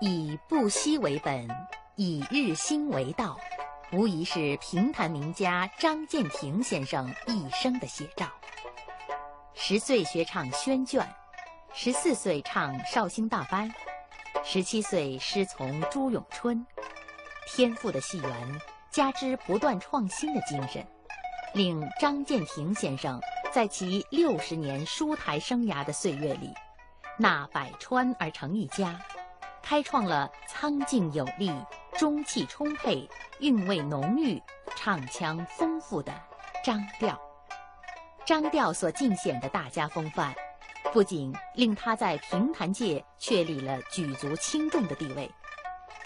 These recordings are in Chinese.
以不息为本，以日新为道，无疑是评弹名家张建庭先生一生的写照。10岁学唱宣卷，14岁唱绍兴大班，17岁师从朱永春。天赋的戏缘，加之不断创新的精神，令张建庭先生在其60年书台生涯的岁月里，纳百川而成一家，开创了苍劲有力、中气充沛、韵味浓郁、唱腔丰富的张调。张调所尽显的大家风范，不仅令他在评弹界确立了举足轻重的地位，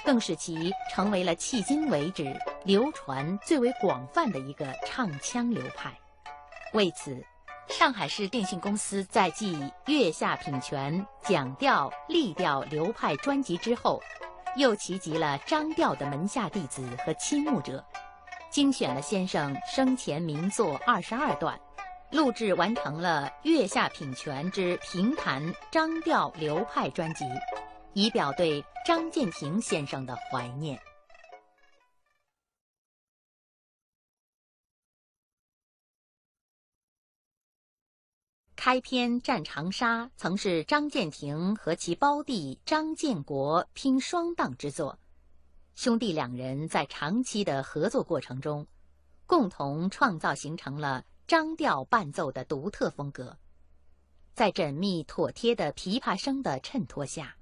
更使其成为了迄今为止流传最为广泛的一个唱腔流派。为此，上海市电信公司在继月下品泉、蒋调、立调流派专辑之后，又齐集了张调的门下弟子和倾慕者，精选了先生生前名作22段，录制完成了《月下品泉之评弹张调流派》专辑，以表对张建庭先生的怀念。开篇战长沙曾是张建庭和其胞弟张建国拼双档之作，兄弟两人在长期的合作过程中，共同创造形成了张调伴奏的独特风格。在缜密妥帖的琵琶声的衬托下，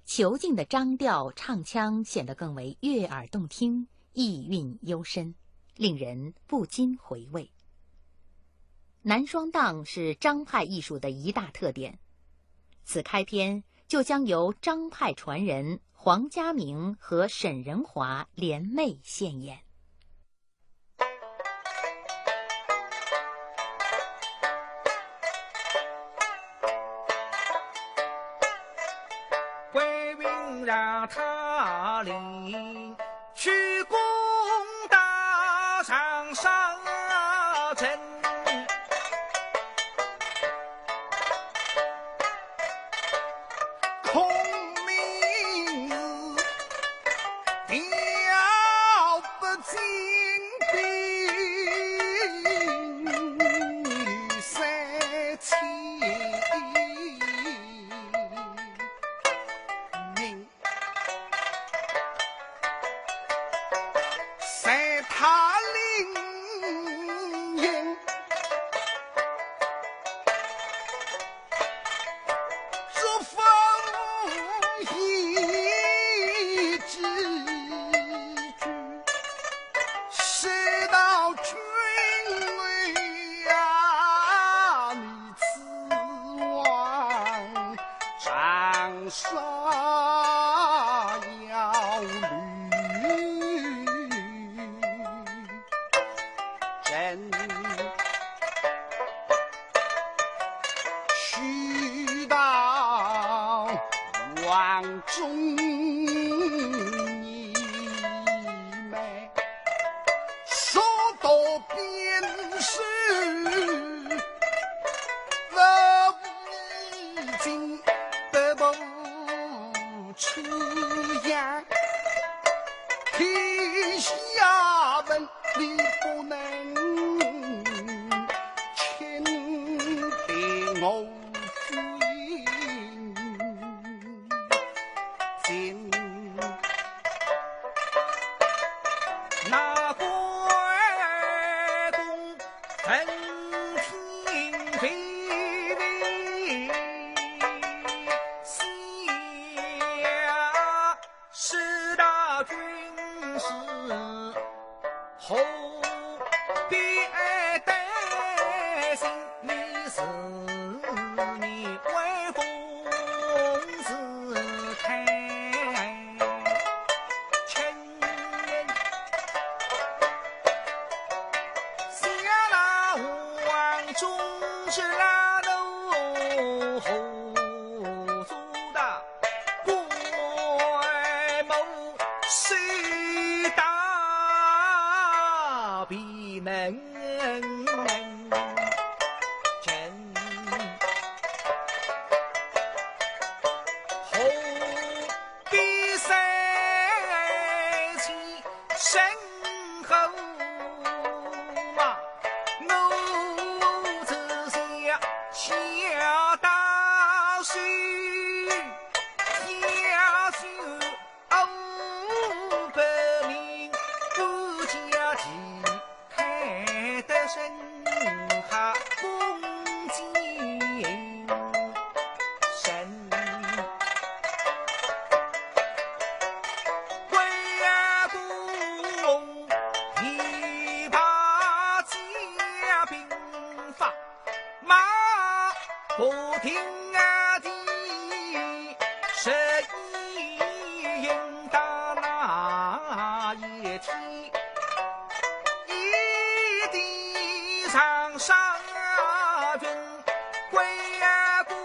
遒劲的张调唱腔显得更为悦耳动听，意韵幽深，令人不禁回味。南双档是张派艺术的一大特点，此开篇就将由张派传人黄家明和沈仁华联袂献演。归兵让他领，去攻打长沙城。孔明调不进兵，3千名，在他领营。沙摇绿真去到王中你们说到便是我已经得不出呀，天下文理不能轻敌我军，今那关公陈廷飞四大军师后必担心你是你威风是看亲人下那王中是那头后做的谁大必能真后必他恭敬神。归公一把家兵法，马不停地是一应打那一天，一地上杀军，归公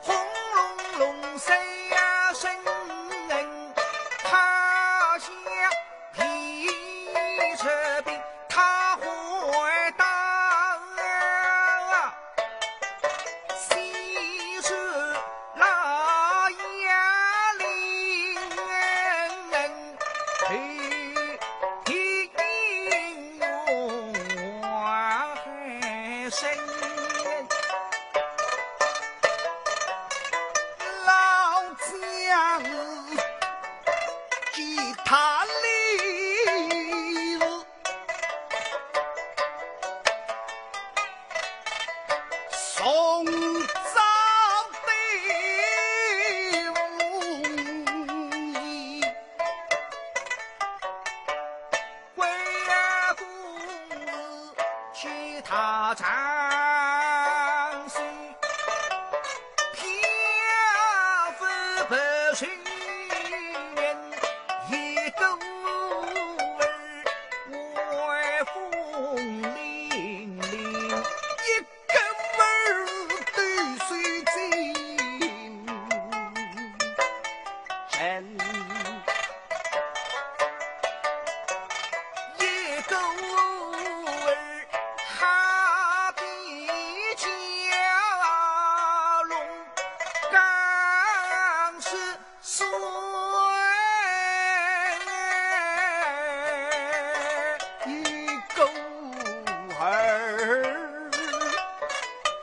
轰隆隆谁声，他下皮车兵他会打，西是那衙令英勇还深，老将吉他里送葬队伍，归公其他战士漂浮不寻一个儿风凛凛，一个儿对水晶，真一个儿哈比家龙刚是水一个儿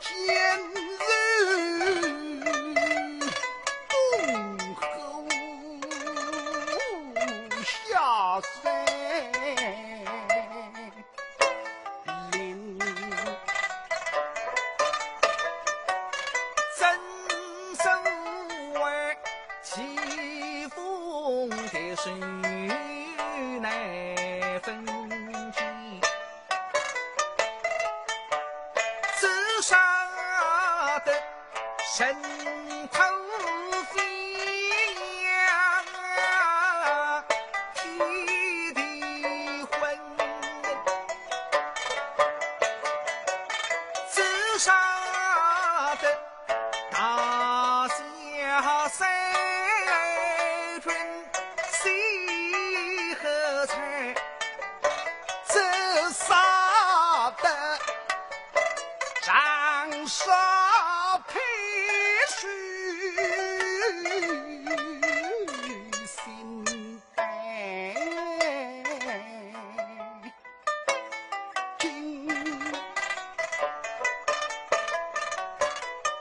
坚韧恭候下山林，真身为起风的水难分解，自杀的神头飞扬，体的魂，自杀的大小三军谁和才，自杀的长沙配须心胆，今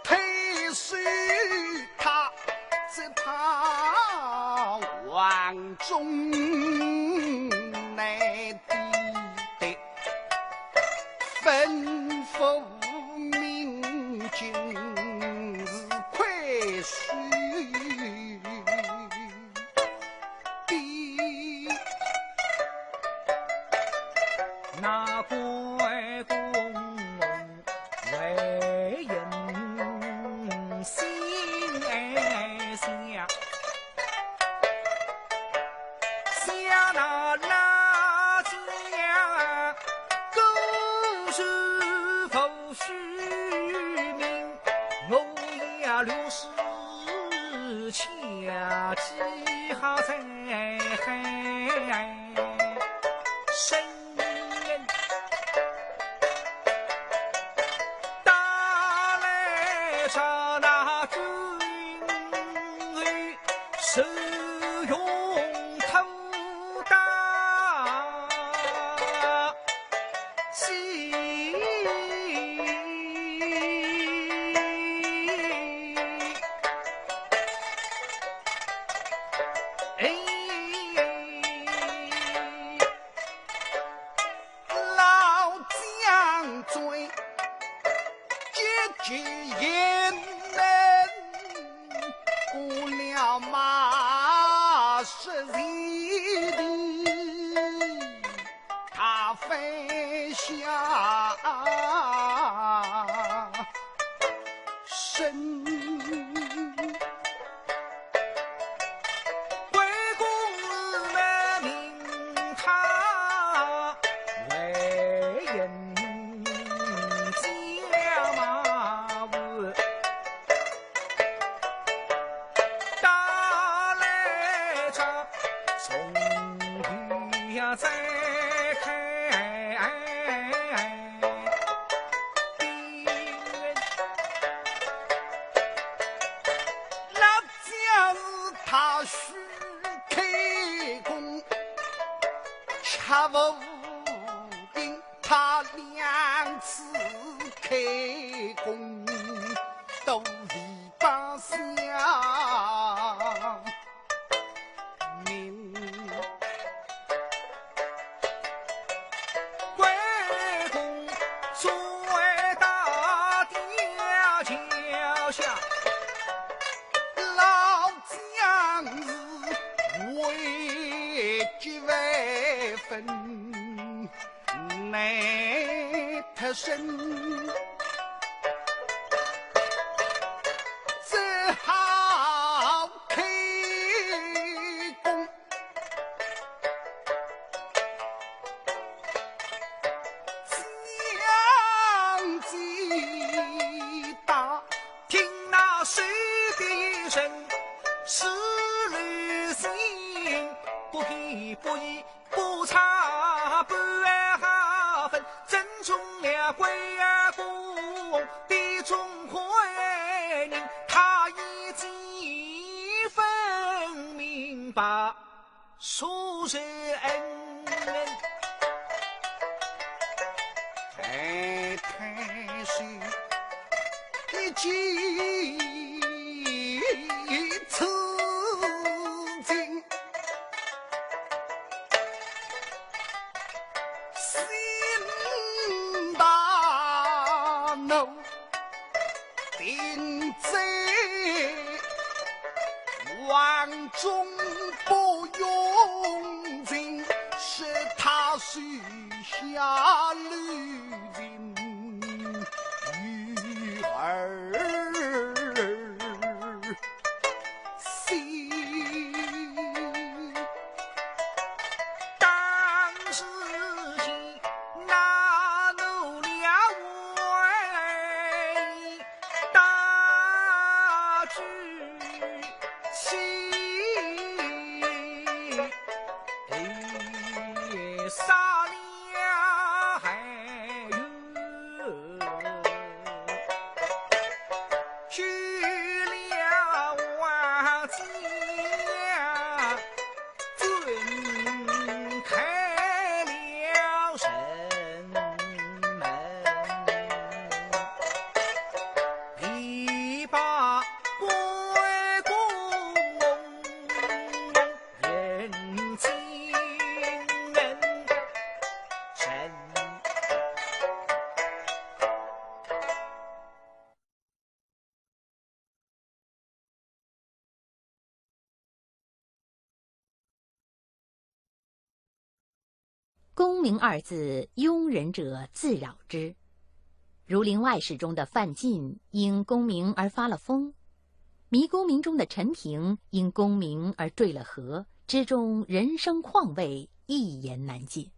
配须他只怕王中难敌的吩咐明君是亏虚的，那归公为人心爱下，下那拉家更是否虚名，我也留是恰记好在海深人打来上那军队是用头打起，老将军既也能过了马十里地，他飞下身。归公来命他为人将马务，打来着从地呀再开兵，那家是他许开弓，恰不无因他两次开弓，都篱笆下命。归公作为大爹脚下，老将士为急为分，难脱身，只好开弓。将计打，听那水的一声是旅行，不偏不倚不差半分，正中了归公的中国人，他已经分明白属人。太太是一记此经，心大怒，定在王中不用情，是他许下旅情与儿心。当时起那奴了为大举起，杀了还有去了王家，准开了城门，必把归公人尽人臣。功名二字，庸人者自扰之。《儒林外史》中的范进因功名而发了疯，迷功名中的陈平因功名而坠了河，之中人生况味，一言难尽。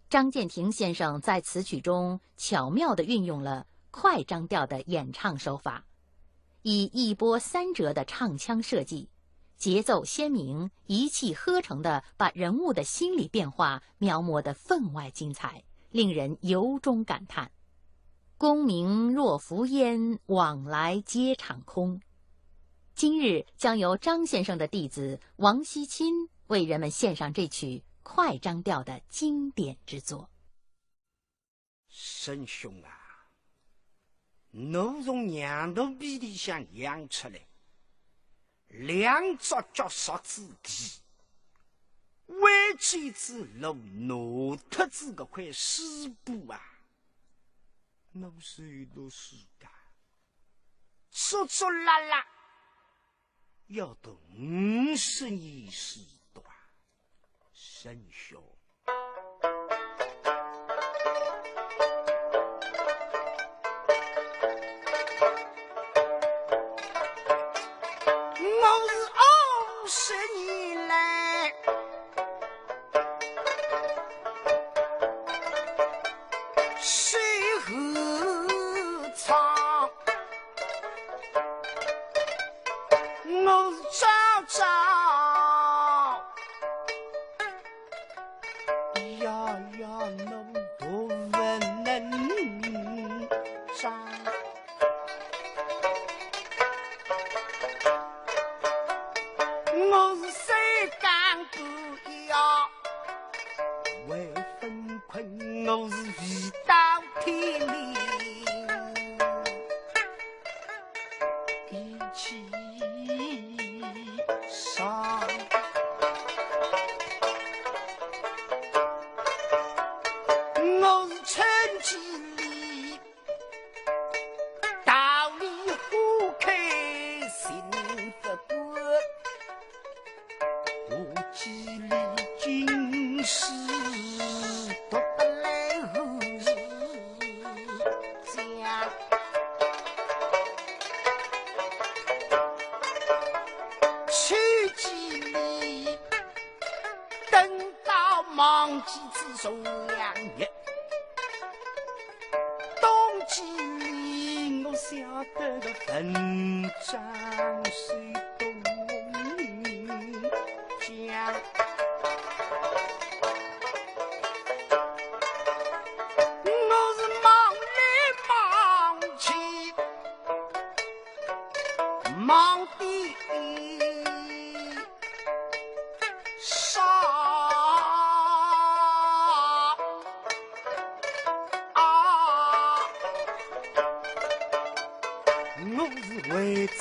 张建庭先生在此曲中巧妙地运用了快张调的演唱手法，以一波三折的唱腔设计，节奏鲜明，一气呵成地把人物的心理变化描摹得分外精彩，令人由衷感叹。功名若浮烟，往来皆场空。今日将由张先生的弟子王锡钦为人们献上这曲快张调的经典之作。沈兄啊，侬从娘头鼻里向养出来，两只脚杀子鸡，为妻子露挪特子个块尸布啊！我随着世界粗粗拉拉要到50年时段生效。我是50年来水河长，我是朝朝呀呀侬都不能长。我是谁干不要为分困，我是味道天命一起上。我是春季里道理花开心不过，我记里今世读得来何日讲？秋季里等到忘记子送娘月，冬季里我晓得个分章谁懂讲？我是忙里忙去，忙的少我是为子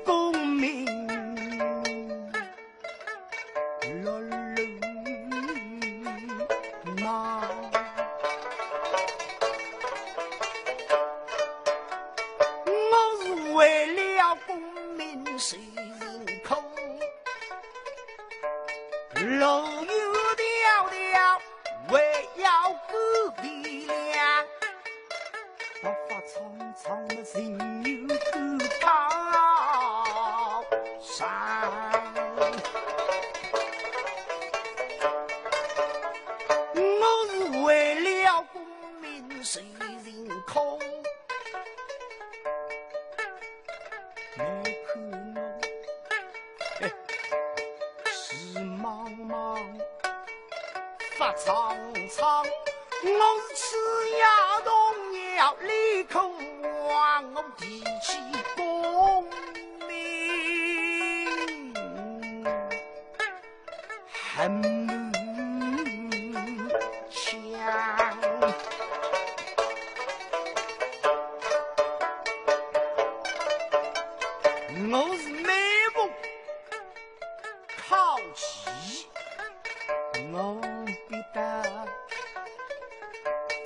公民落路忙。我是为了公民谁人苦，路又迢迢为要个力量，白发苍苍的心有可靠山。我是为了公民谁人苦，你看我事茫茫发苍苍，我是吃呀动要立口望，我提起公民很强。我是美梦靠齐，我必得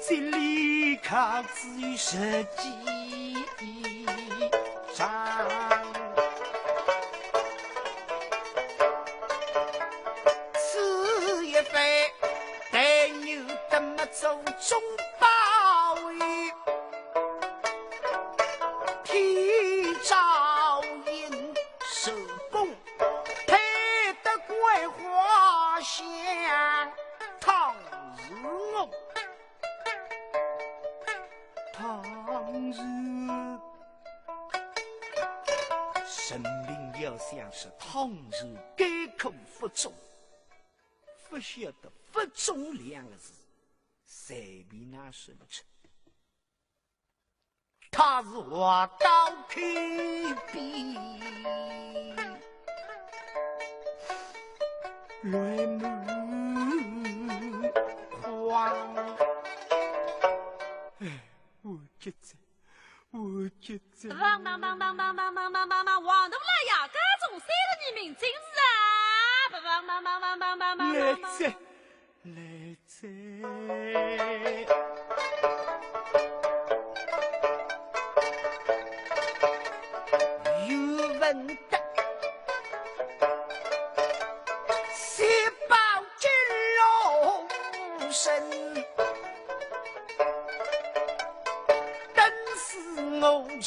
这里靠自于实际上。此一番带牛的么走中包雨，天照应手工配得桂花香，倘若我倘若生命要像是倘若改口不中，不晓得不中两个字随便拿生出，他是话刀开笔泪满眶。我觉得王王东来呀，家中三十年名真是啊！王来在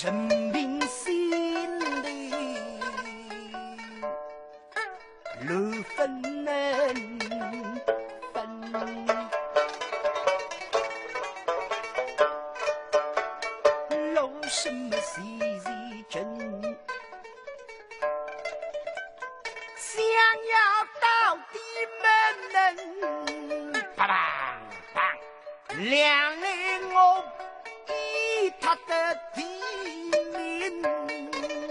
人民心里六分分，有什么事真想要到底门，啪啪啪，两人我依他的地面，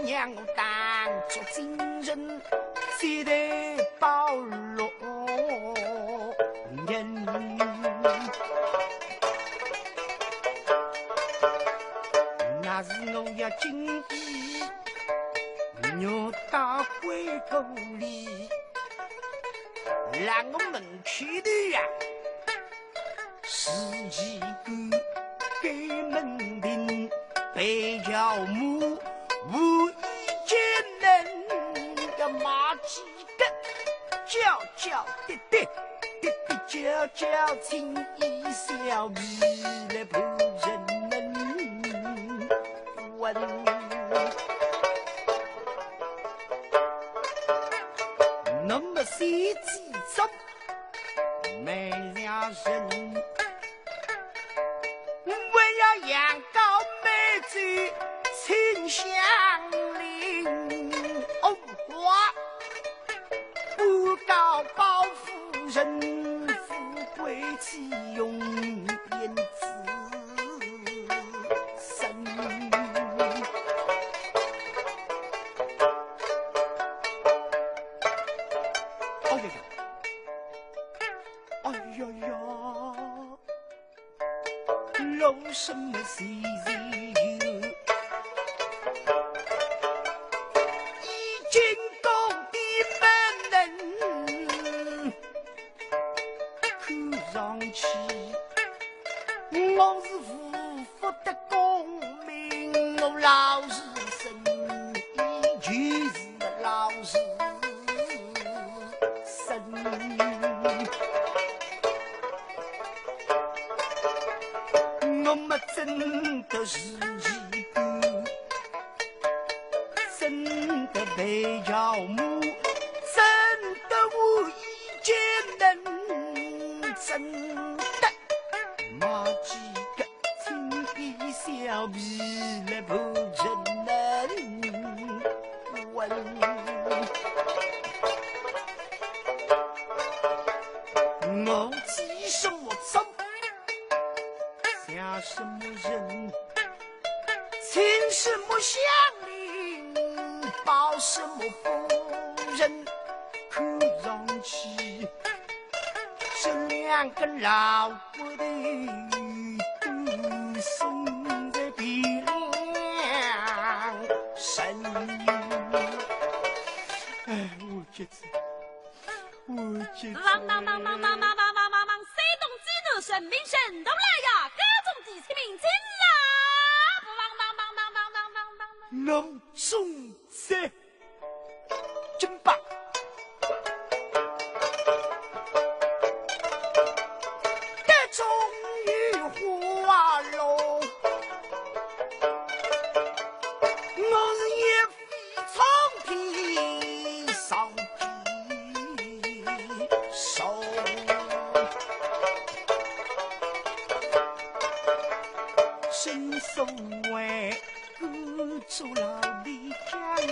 让我当作亲人，记得包容人。那是我要经意扭到灰沟里，让我们去的呀，是一个给门庭被叫母无意间能要骂几个叫叫的的的的叫叫情意笑比来仆人们问。那么谁记中没了人，为了养高美子亲相邻，红花不告包夫人，富贵岂用言辞深。哎呀呀，有什么事已经讲的不能看上去我是无福的公民，我老是生意就是老是生。我们真的是一个真的被妖魔，真的无意间能真的骂几个情意小比来不人能问。我记什么仇？想什么人，亲什么乡邻，报什么夫人，看上去这两个老骨头都生在比两身。哎，我觉得谁动机头神明神动来呀？各种地区民警啊！能中这真棒！这终于花落，我是一飞冲天上地手。伸手为不住老李家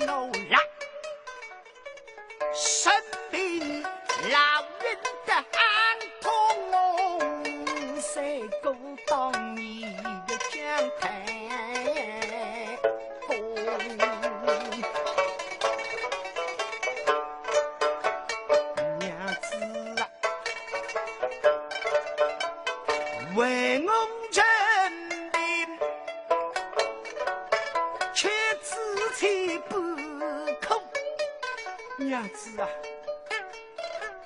老来，生病老人的寒痛，谁够当你的江台娘子啊，为我这娘子啊，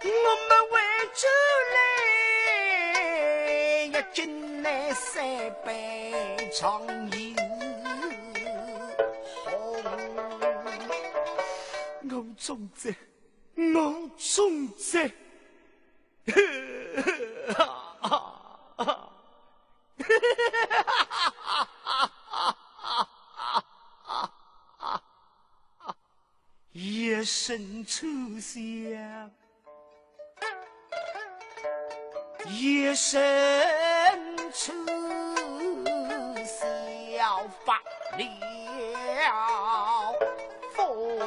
我们为主来要进来三杯长饮红，我中在，我中在。夜深处想，夜深处想发了疯。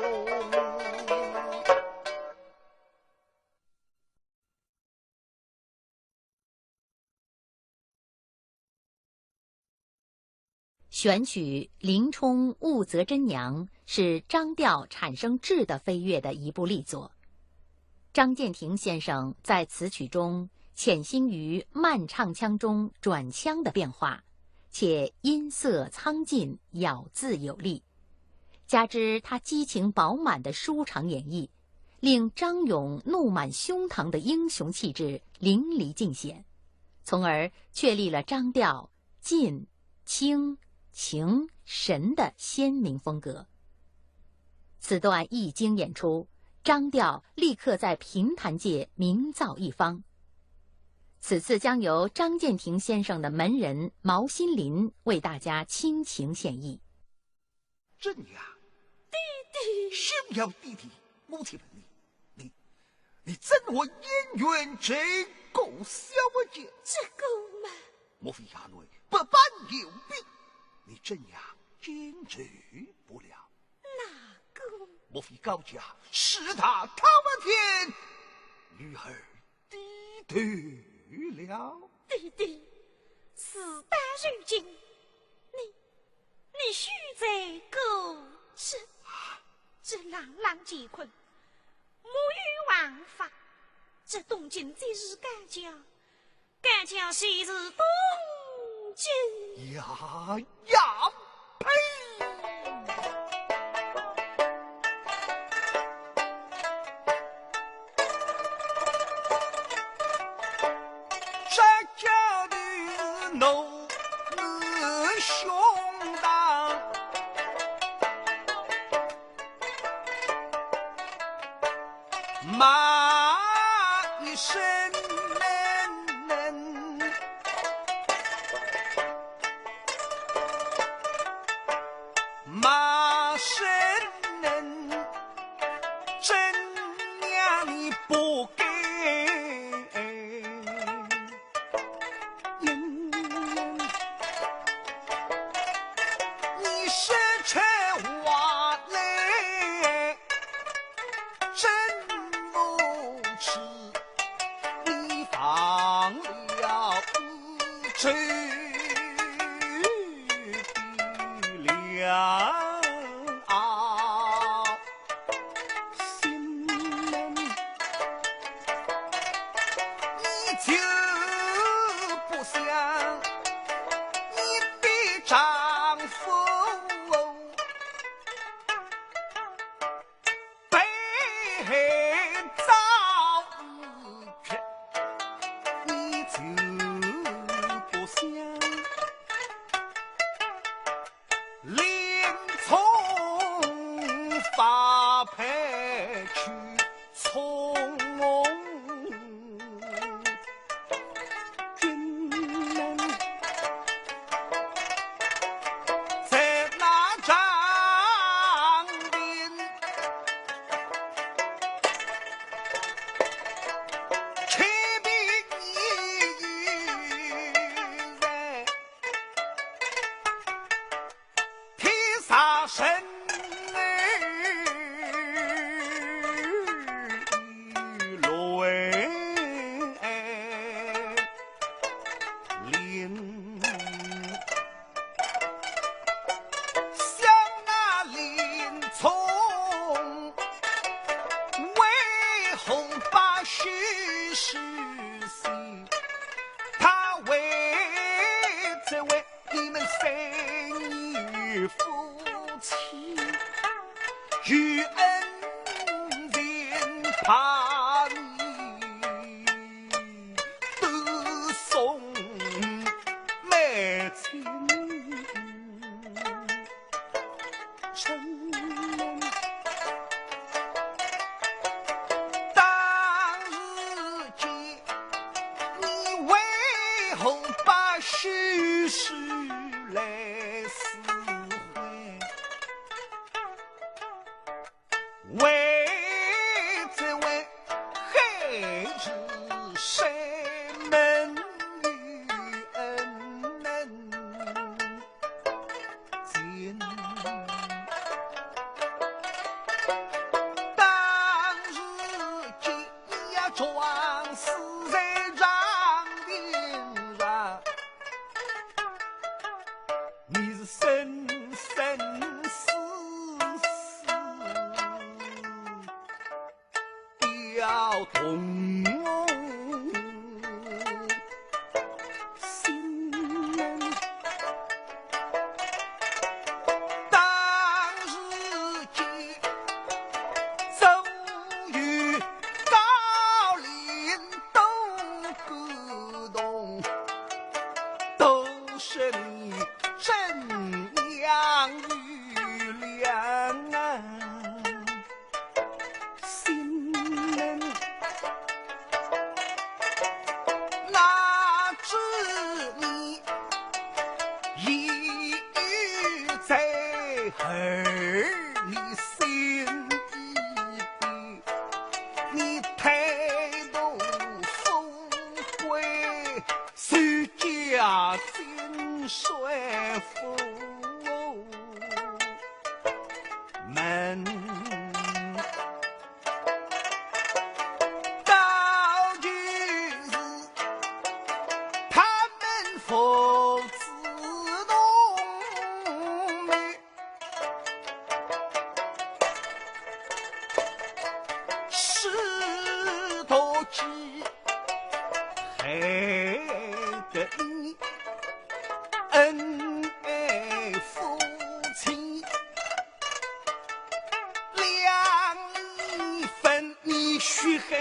选曲林冲雾泽真娘是张调产生质的飞跃的一部力作。张建庭先生在此曲中潜心于慢唱腔中转腔的变化，且音色苍劲，咬字有力，加之他激情饱满的舒长演绎，令张勇怒满胸膛的英雄气质淋漓尽显，从而确立了张调劲、清、情、神的鲜明风格。此段一经演出，张调立刻在评弹界名噪一方。此次将由张建庭先生的门人毛新林为大家倾情献艺。真呀，弟弟，休要弟弟，母亲问你怎我姻缘这个小姐？这个嘛，莫非衙内不办有病？你怎样坚持不了？哪个？莫非高家是他逃了天，女儿低头了？弟弟，事到如今，你须在狗这朗朗乾坤，母与王法，这东京即是干将昔日东京。呀呸！这家的奴兄当，骂一声骂声真娘你不给你是吃话嘞，真无耻，你放了这了心门，你就不想你的丈夫被遭一拳，你就不想林冲发配去从军门，在那张兵去比人披萨身林，想那林冲为后把虚实心，他为这位你们生女夫妻，与恩人怕你都送美情，承认当日间你为后把虚实来撕毁，生生世世要同心人，当日间终于高岭都感动，都是你真样与良啊，心人哪知你一语在儿里心一笔，你态度富贵，谁家金帅富门。到底是他们父子同美，十多季害得你恩爱夫妻，两一分你须害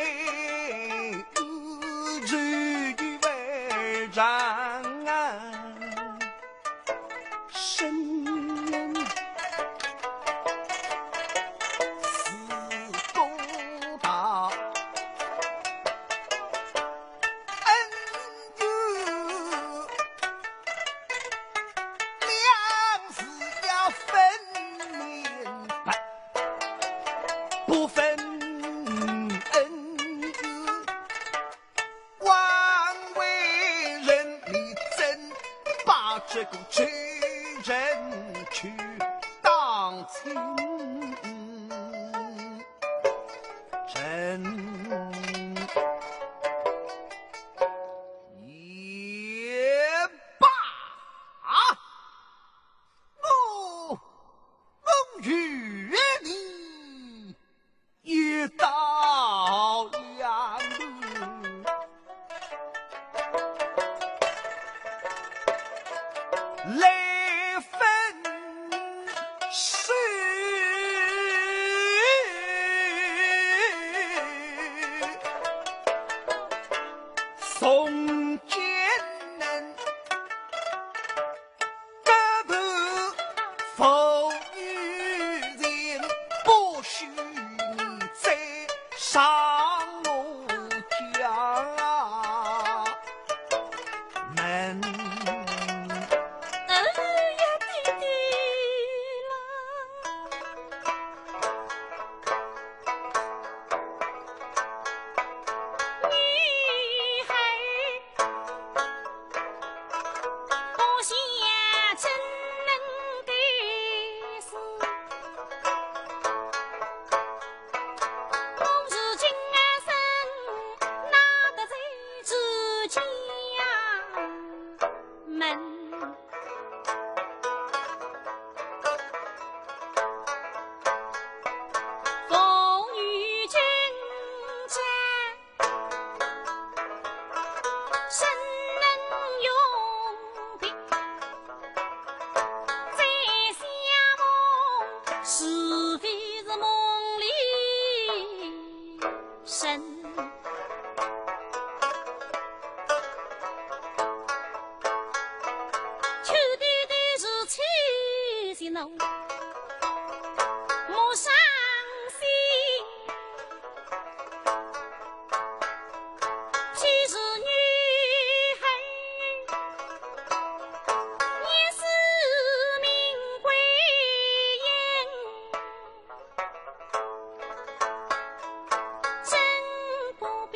日的为长啊，生人是公道，恩怨两是要分明白，不分恩怨，枉为人，你真把这个罪人去当亲，真也罢，我与你一道阳路，来分是宋奸人，各部风雨人，不许你再上我家门。呀，弟弟了，女孩不想真能给死，我如今生哪个在自家门？风雨君家，谁能用的？在相梦，是非是梦里神。秋弟弟是妻心浓，莫伤心。既是女孩，也是名贵人，真不必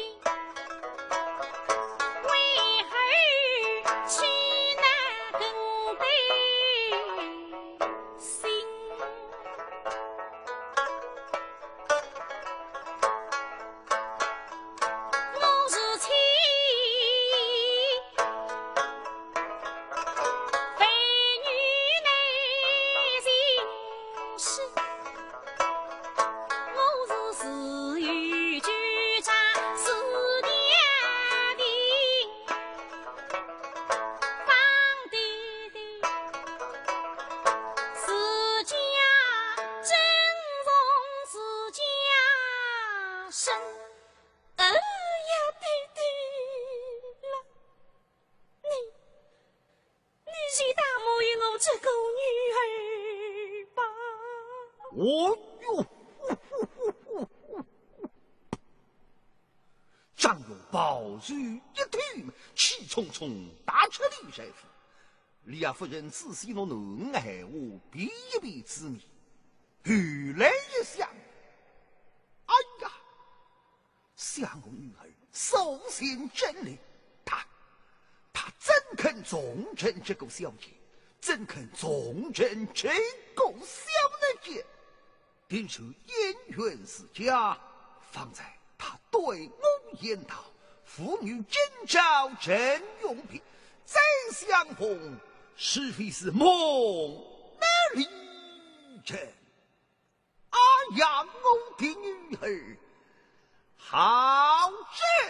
为儿妻难更对心这个女儿吧。哦哟！张勇抱如一腿，气冲冲打出李帅府。李亚夫人仔细弄弄爱我，避一避之谜。后来一想，哎呀，想我女儿手心真灵，她怎肯纵容这个小姐？怎肯纵容这个小人家？便是姻缘是家，放在他对我言道，妇女今朝真用品，再相逢，是非是梦那里真？哎呀，我的女儿，好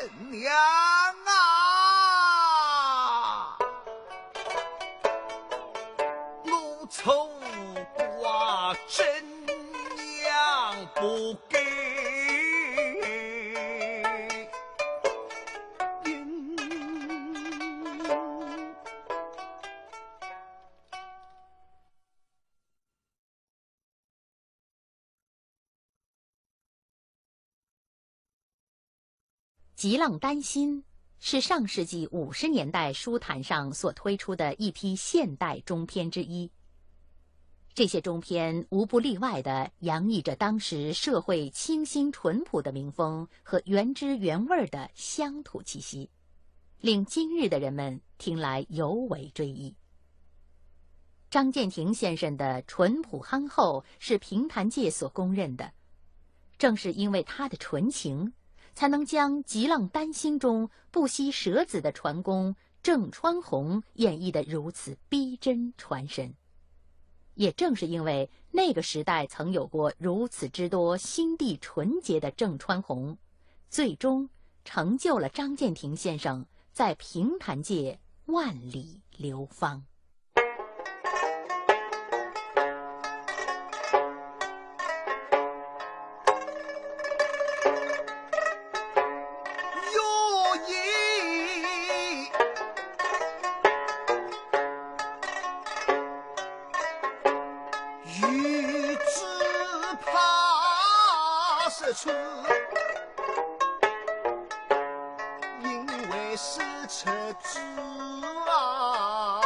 真娘啊！我丑寡真娘不给。极浪丹心是上世纪50年代书坛上所推出的一批现代中篇之一。这些中篇无不例外地洋溢着当时社会清新淳朴的民风和原汁原味的乡土气息，令今日的人们听来尤为追忆。张建庭先生的淳朴憨厚是评弹界所公认的，正是因为他的纯情，才能将《极浪丹心》中不惜舍子的船工郑川红演绎得如此逼真传神。也正是因为那个时代曾有过如此之多心地纯洁的郑川红，最终成就了张建庭先生在评弹界万里流芳。因为是车子啊，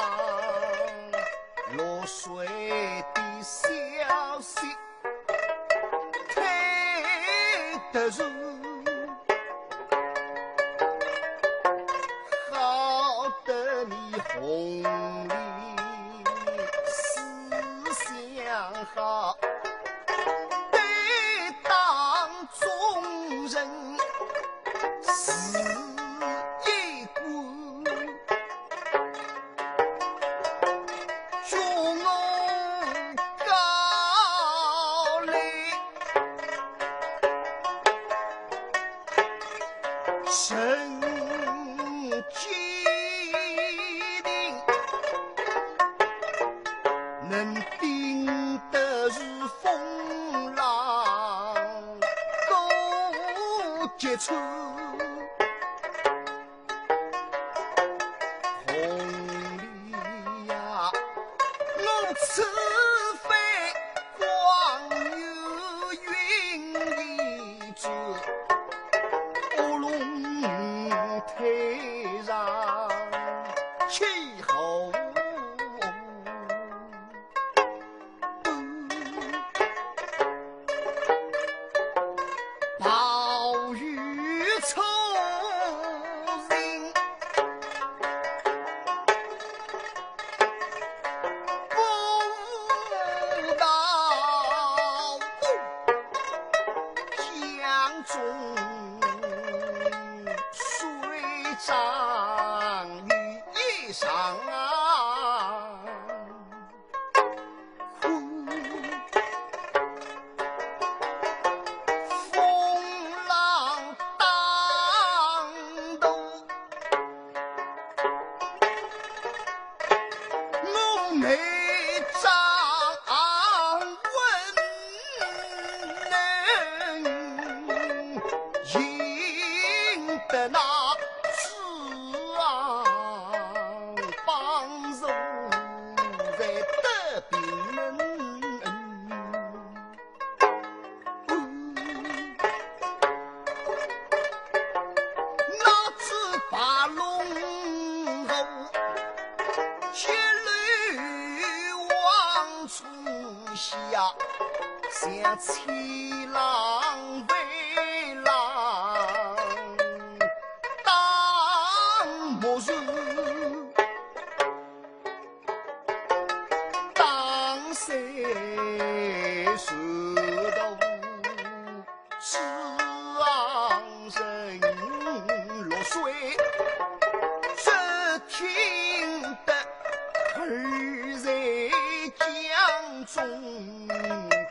落水的消息太得入，好得你红里思想好。下，像七郎为郎，当木树，当山石头，是昂人落水，只听得儿在江中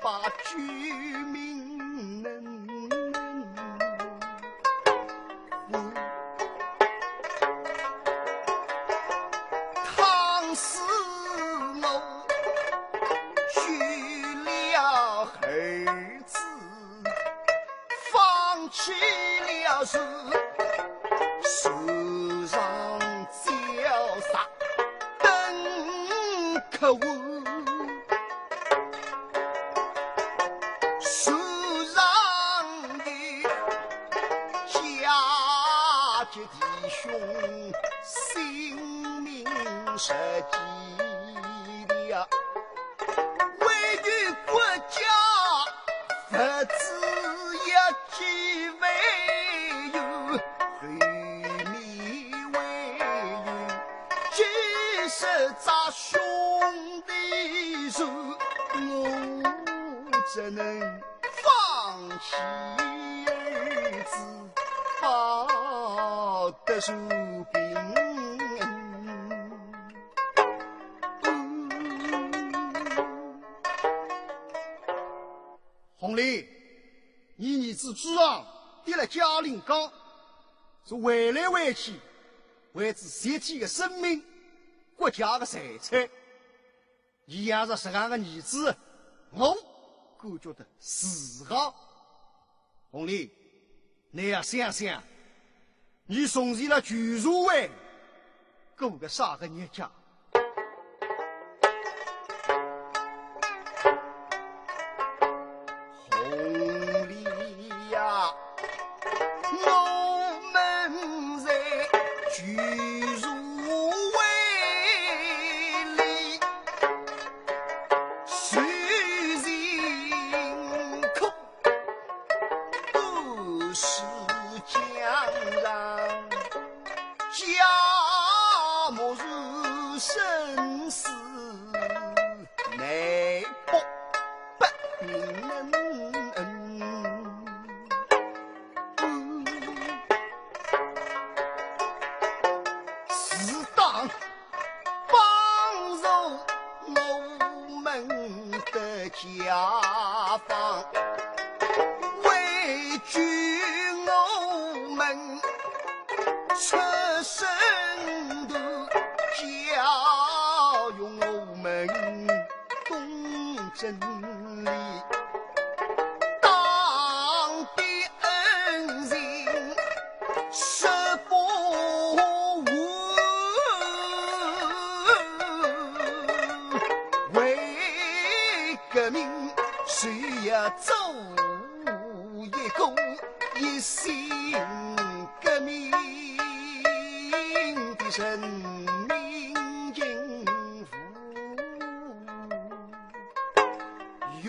把居民唐四楼娶了儿子，放弃了事，手上叫啥等客户，手上的家籍弟兄性命实际的，为于国家不知一几为有，黑米为有，即使咱兄弟手，我怎能放弃儿子，报得受病？红丽，你儿子朱昂跌了嘉陵江，是为来为去，为之社体的生命，国家的财产。你养着这样的儿子，我感觉到自豪。红丽，你要想想，你从事了居住位，过个啥个日子？我们在居住位里，虽然苦，不是江上，家母是生死难保，不能。家方为居我们出身的教育我们懂真理，当的恩人是否为革命谁要走一个一心革命的人民幸福哟，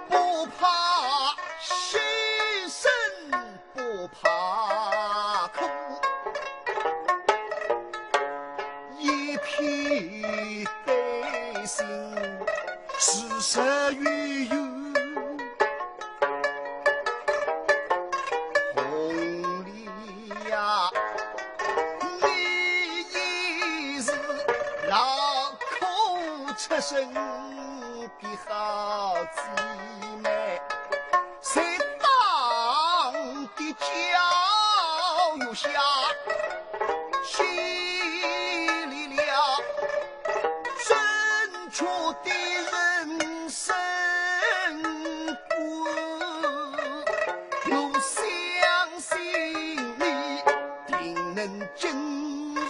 不怕牺牲，不怕苦，一片悲心是实于有，红丽呀，你已是老口出身的好姊妹，在党的教育下洗礼了正确的人生观，我相信你定能经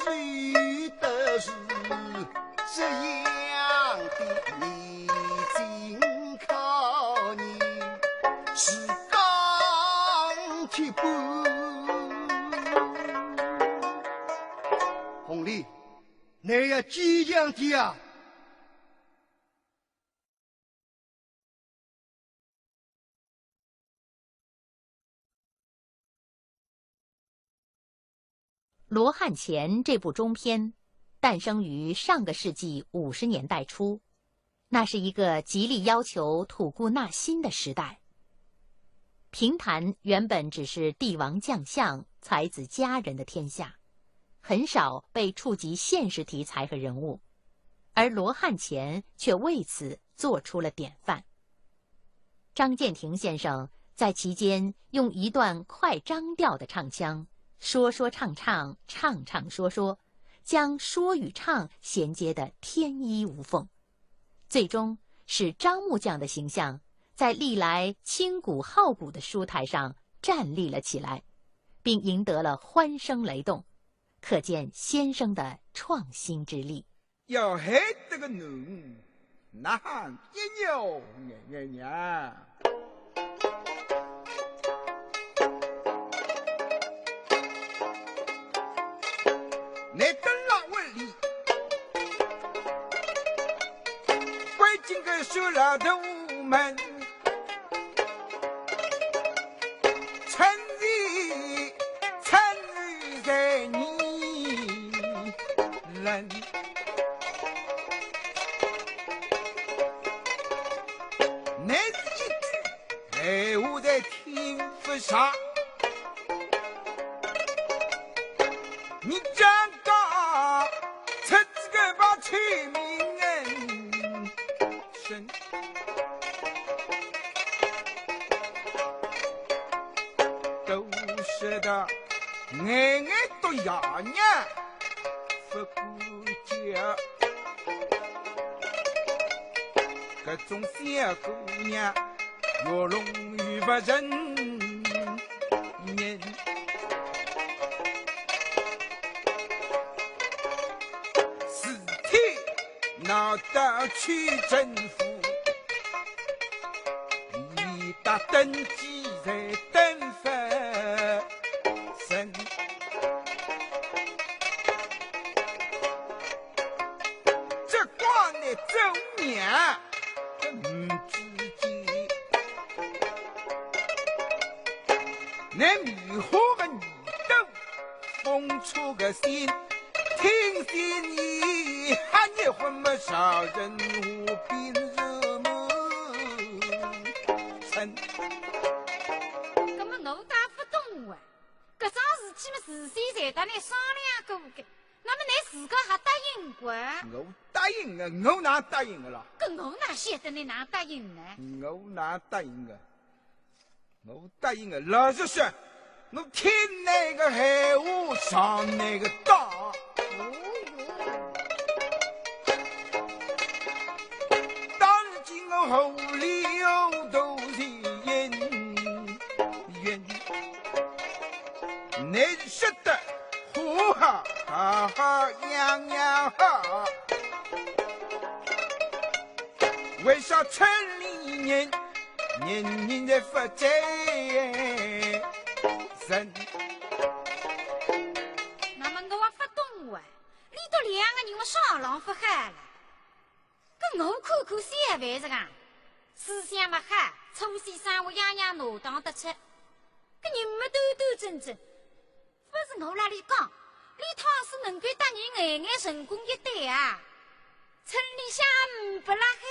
历的是这样的逆境，靠你是钢铁般。红丽，你要坚强点啊！《罗汉钱》这部中篇诞生于上个世纪50年代初，那是一个极力要求吐故纳新的时代。评弹原本只是帝王将相、才子佳人的天下，很少被触及现实题材和人物，而《罗汉钱》却为此做出了典范。张建庭先生在其间用一段快张调的唱腔，说说唱唱，唱唱说说，将说与唱衔接得天衣无缝，最终使张木匠的形象在历来清古好古的书台上站立了起来，并赢得了欢声雷动，可见先生的创新之力。要害得个侬，那喊一鸟呀！你等老问里，关进个修老头们，参与在你人。那是一句闲话在听不上，你讲讲出这个把催命人生，都是的眼眼都牙娘不顾家，各种小姑娘越弄越不人人。闹到去政府，一打登记在登发生，这光的周娘之间，那迷惑个女斗，风出个心，听见你喊你混么少人无病热么成。那么我打不懂啊，搿桩事体嘛事先才跟你商量过的，那么你自个还答应过？我答应的，我哪答应的啦？搿我哪晓得你哪答应呢？我哪答应的？我答应的，老实说，我听那个闲话上那个当。后里有都是人缘，你识得呼哈哈哈样样好，为啥城里人人在发财人？那么我不懂啊，你都两个人么上浪不喊了？搿我口口相传是个，思想么好，粗细生活样样挪当得出。搿人么端端正正，不是我那里讲，你倘是能够答应眼眼成功一对啊，村里向不拉海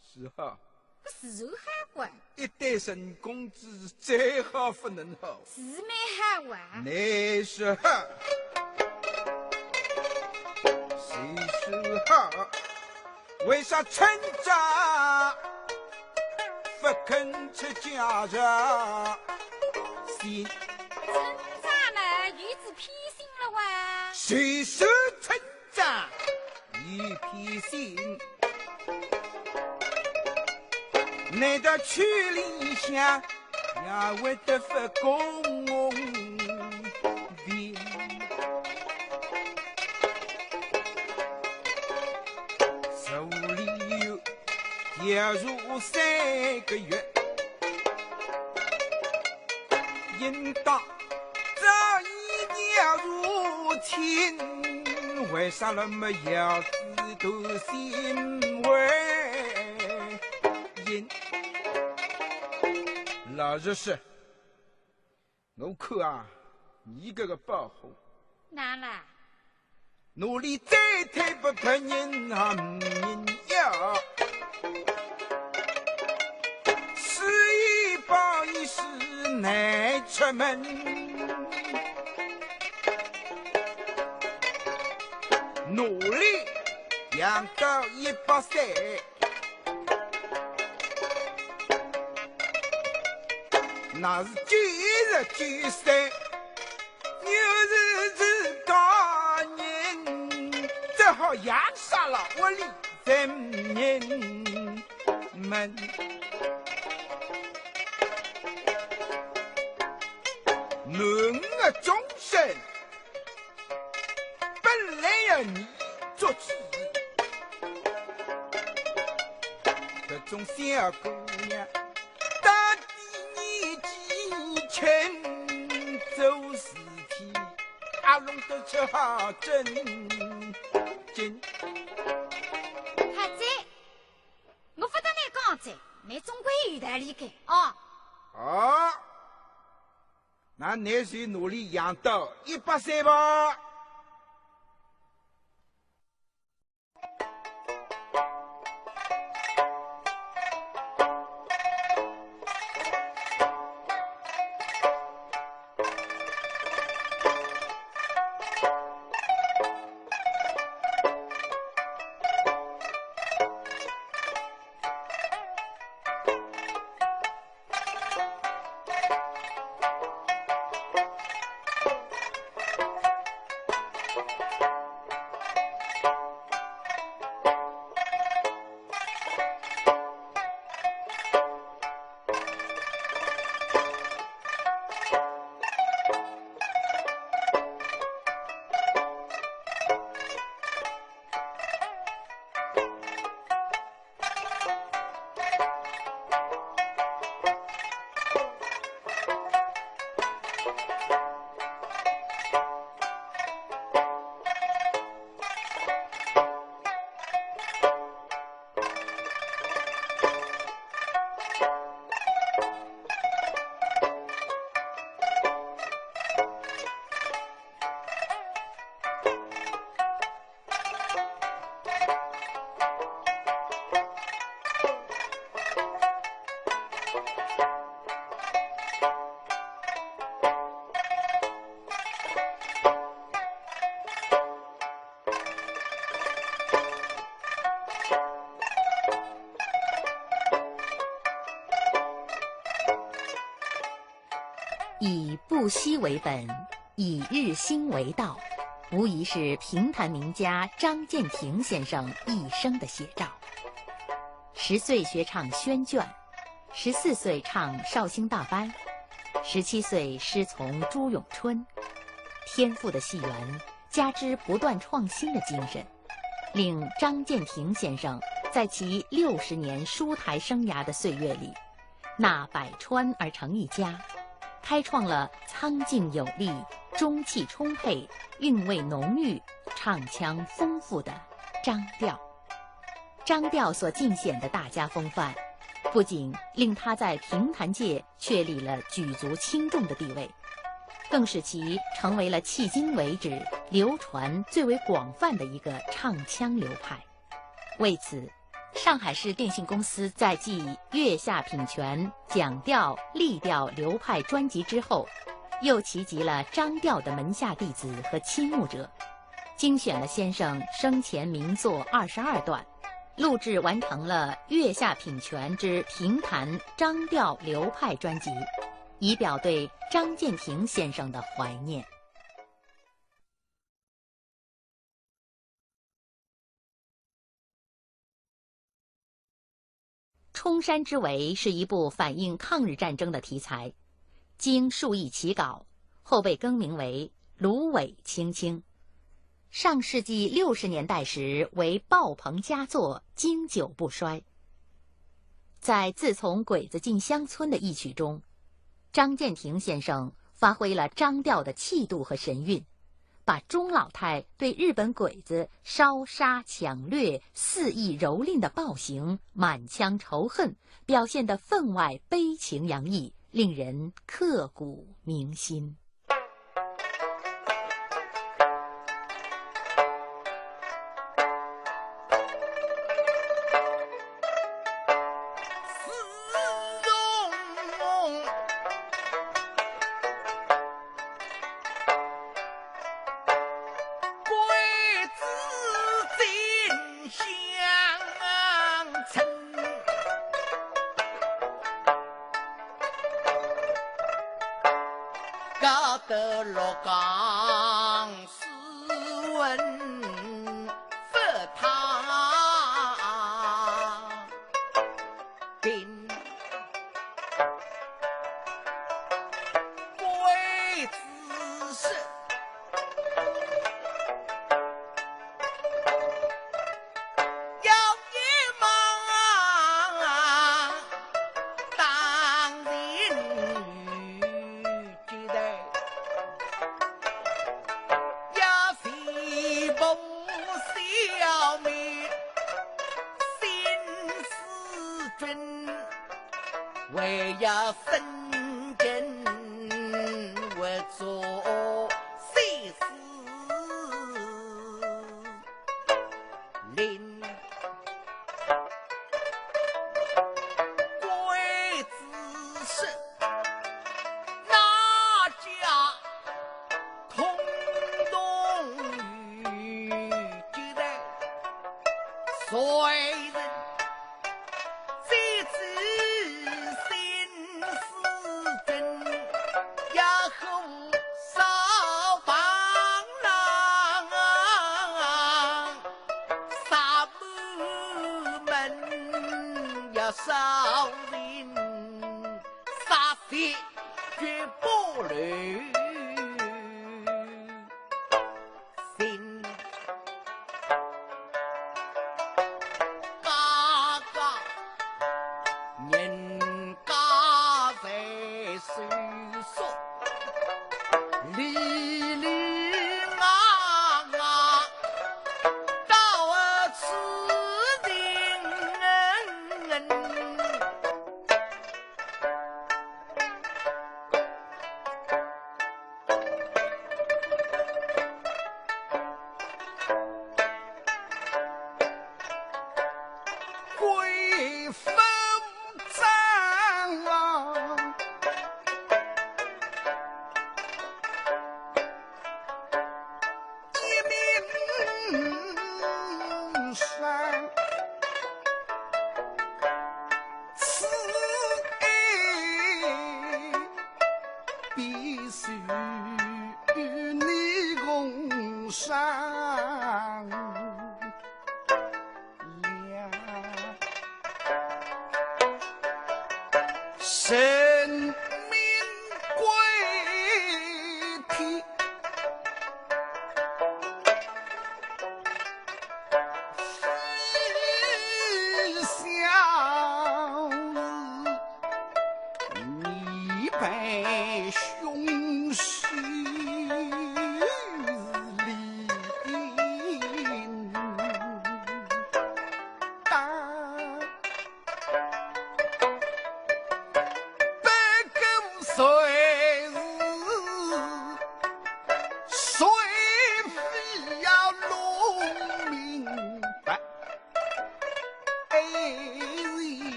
是哈。搿是好话，一对成功之事，再好不能好。是蛮好啊。你是好。谁是好？为啥村长不肯出家人？心村长呢，有子偏心了哇！谁是村长？有偏心？难道区里向也会得不公平？手里有调入3个月，应当早已调入亲，为啥那么要子都心为因？老实说，我看啊，你这个保护，哪了？努力再退不可人啊，人要。是一报一时难出门，努力养到100岁，那是99岁。又是自家人，只好养杀了屋里人们。男的终身本来要你做主，这种小姑娘到底年纪轻，做事体阿龙都吃好真真。太子，我不得你讲子，你总归有道理的哦。好，那你去努力养到100岁吧。以不息为本，以日新为道，无疑是评弹名家张建庭先生一生的写照。10岁学唱宣卷，14岁唱绍兴大班，17岁师从朱永春，天赋的戏缘加之不断创新的精神，令张建庭先生在其60年书台生涯的岁月里，纳百川而成一家，开创了苍劲有力、中气充沛、韵味浓郁、唱腔丰富的张调。张调所尽显的大家风范，不仅令他在评弹界确立了举足轻重的地位，更使其成为了迄今为止流传最为广泛的一个唱腔流派。为此，上海市电信公司在继月下品泉、讲调、立调流派专辑之后，又齐集了张调的门下弟子和亲慕者，精选了先生生前名作22段，录制完成了月下品泉之评弹张调流派专辑，以表对张建庭先生的怀念。冲山之围是一部反映抗日战争的题材，经数易起稿，后被更名为《芦苇青青》。上世纪60年代时为爆棚佳作，经久不衰。在自从鬼子进乡村的一曲中，张建庭先生发挥了张调的气度和神韵，把钟老太对日本鬼子烧杀抢掠、肆意蹂躏的暴行满腔仇恨表现得分外悲情洋溢，令人刻骨铭心。搞得鹿港斯文不他兵，鬼子是有一忙当人觉得要西风消灭新四军，为要分阵为做西施林。鬼子是哪家通东雨记得谁人这次新四军也和少帮郎杀不门也少人杀死绝不留心嘎嘎人家在诉说里里啊啊到此人鬼风战啊，一命山，此爱必须与你共赏。神明归体，是小你被凶虚里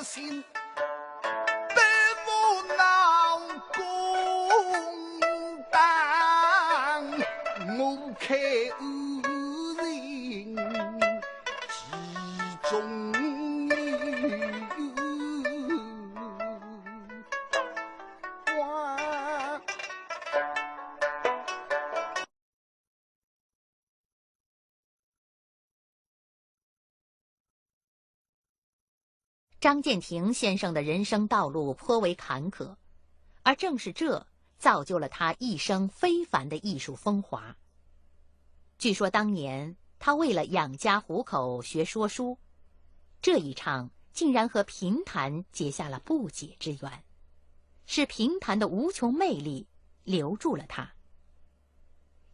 心，百无难攻当，我开恶人其中张建庭先生的人生道路颇为坎坷，而正是这造就了他一生非凡的艺术风华。据说当年他为了养家糊口学说书，这一唱竟然和评弹结下了不解之缘，是评弹的无穷魅力留住了他。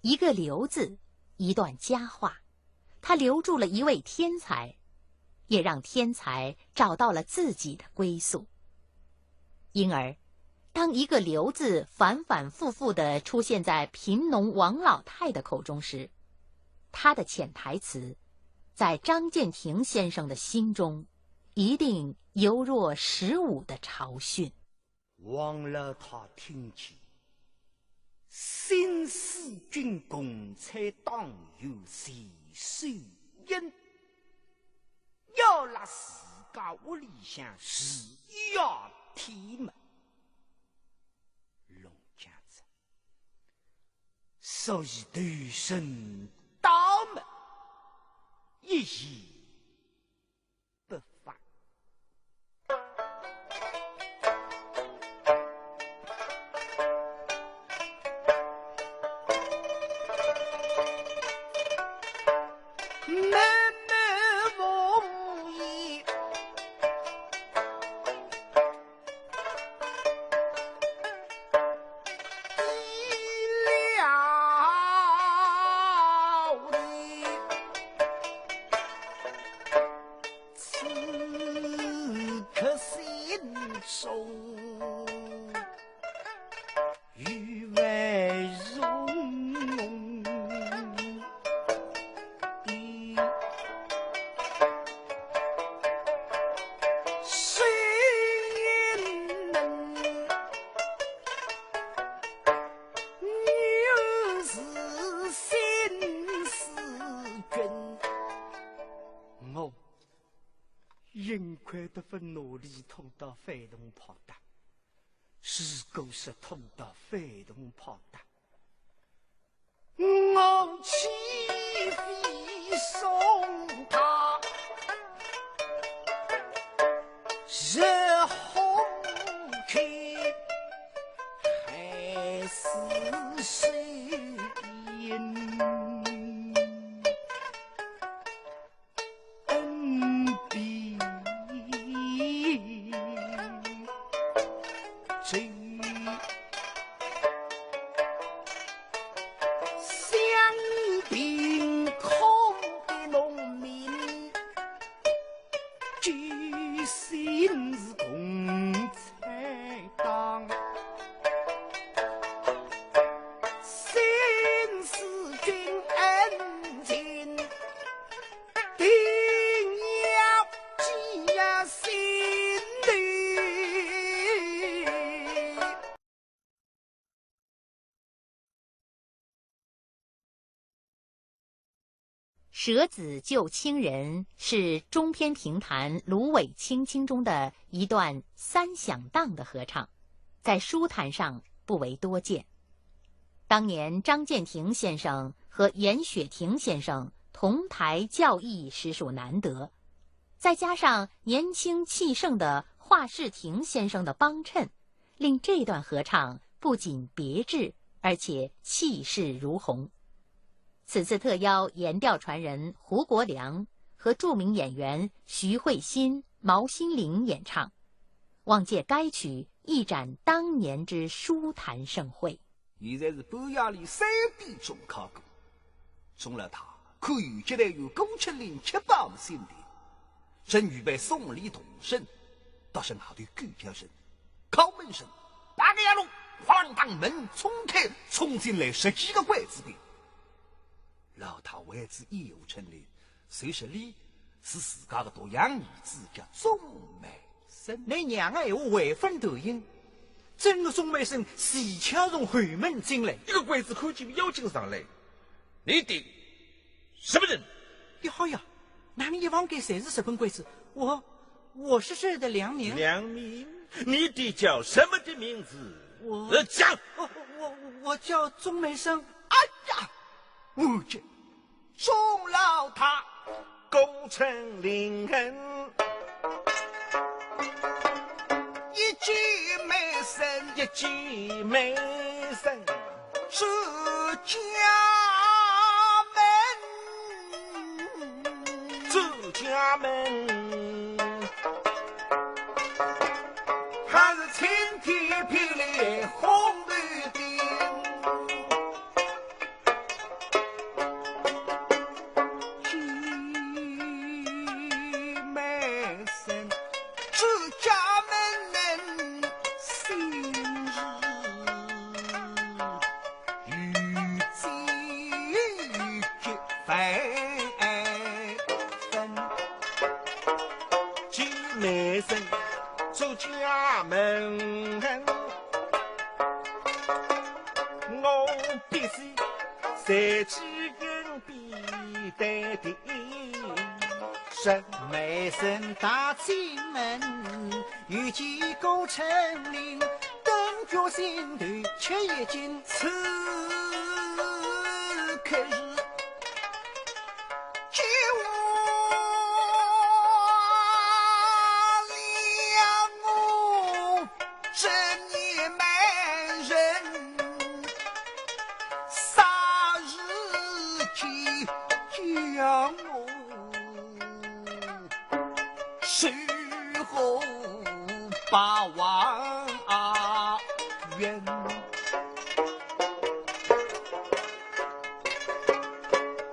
一个留字，一段佳话，他留住了一位天才，也让天才找到了自己的归宿。因而当一个留字反反复复地出现在贫农王老太的口中时，他的潜台词在张建庭先生的心中一定犹若15的朝训。王老太听见新四军共产党有谁受因，要拉自家屋里向是要提门龙家子，所以对身大门一言不发。人快得分努力通到飞龙炮弹，是狗是通到飞龙炮弹，我起飞送他，热红开还是谁人？舍子救亲人是中篇评弹《芦苇青青》中的一段三响当的合唱，在书坛上不为多见。当年张建庭先生和严雪亭先生同台教艺实属难得，再加上年轻气盛的华世亭先生的帮衬，令这段合唱不仅别致，而且气势如虹。此次特邀研调传人胡国良和著名演员徐慧欣、毛新玲演唱，望借该曲一展当年之书坛盛会。现在是半夜里3点钟考过，钟老太可有接待有970-700新店，正预备送礼同声，倒是外头狗叫声、敲门声，大个牙龙哐当门冲开，冲进来10几个鬼子兵。老太为之一有成立，随实里是自家的独养儿子叫钟美生。生，你娘的闲话违反抖音，整个钟梅生谁抢从后门进来？一个鬼子看见妖精上来，你弟什么人？你好呀，那你一望给谁是日本鬼子？我是这儿的良民。良民，你弟叫什么的名字？讲。我叫钟梅生。哎呀，我这钟老太功成名恩，一举美生，一举美生，是家门，住家门，还是晴天霹雳红绿灯。家门，我必须在几根笔带的沈梅生大进门，遇见功成林，登脚心头却已经此刻日。把王冤，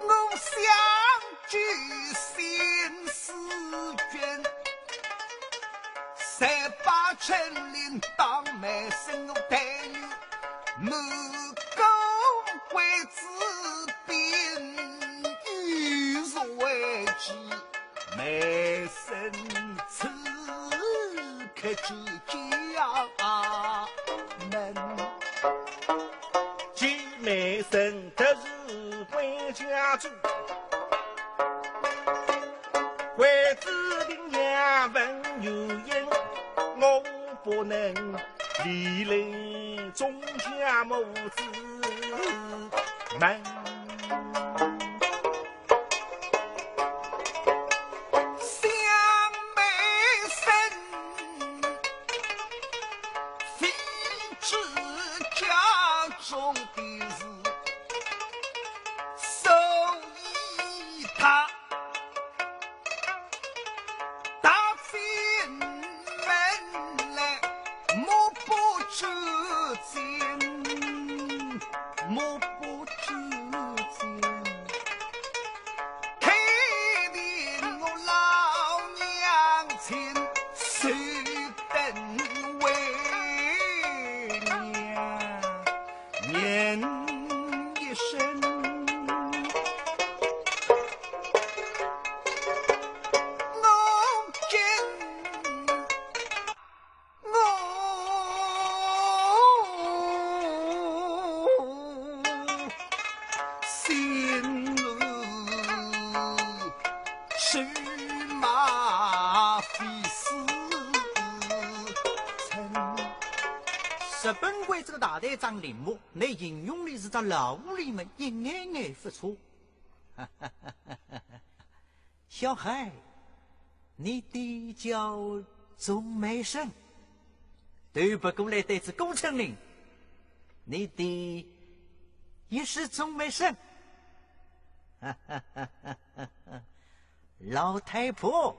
我想举心思卷，三把陈林当媒生我待遇，木工会自宾，欲若为之媒生此。可知家门，举美生得是归家主，鬼子领养文有因，我不能离领钟家母子门。日本鬼这个大队长铃木，你形容的是在老屋里面一眼眼不错。小孩，你的叫钟梅生，斗不过来对着功成林，你的也是钟梅生。老太婆，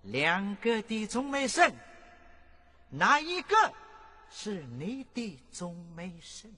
两个的钟梅生，哪一个是你的钟梅生？